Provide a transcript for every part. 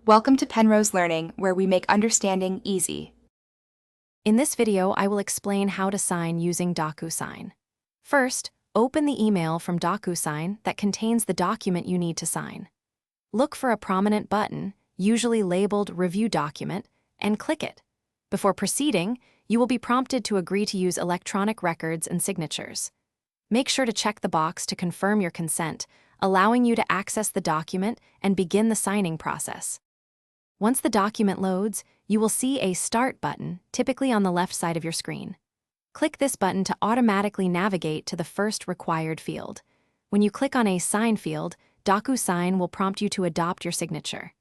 Welcome to Penrose Learning, where we make understanding easy. In this video, I will explain how to sign using DocuSign. First, open the email from DocuSign that contains the document you need to sign. Look for a prominent button, usually labeled Review Document, and click it. Before proceeding, you will be prompted to agree to use electronic records and signatures. Make sure to check the box to confirm your consent, allowing you to access the document and begin the signing process. Once the document loads, you will see a Start button, typically on the left side of your screen. Click this button to automatically navigate to the first required field. When you click on a Sign field, DocuSign will prompt you to adopt your signature.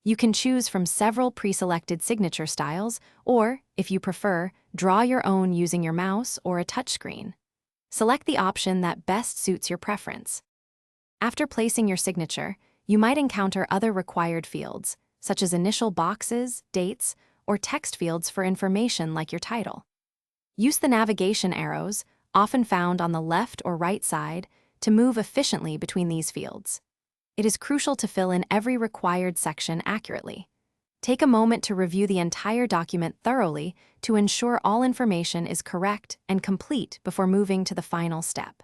You can choose from several pre-selected signature styles, or, if you prefer, draw your own using your mouse or a touchscreen. Select the option that best suits your preference. After placing your signature, you might encounter other required fields, such as initial boxes, dates, or text fields for information like your title. Use the navigation arrows, often found on the left or right side, to move efficiently between these fields. It is crucial to fill in every required section accurately. Take a moment to review the entire document thoroughly to ensure all information is correct and complete before moving to the final step.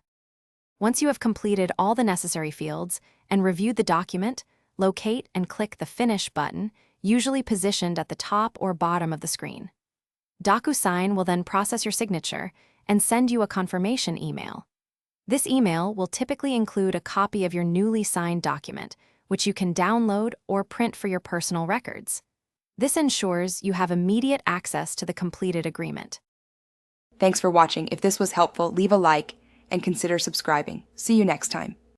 Once you have completed all the necessary fields and reviewed the document, locate and click the Finish button, usually positioned at the top or bottom of the screen. DocuSign will then process your signature and send you a confirmation email. This email will typically include a copy of your newly signed document, which you can download or print for your personal records. This ensures you have immediate access to the completed agreement. Thanks for watching. If this was helpful, leave a like and consider subscribing. See you next time.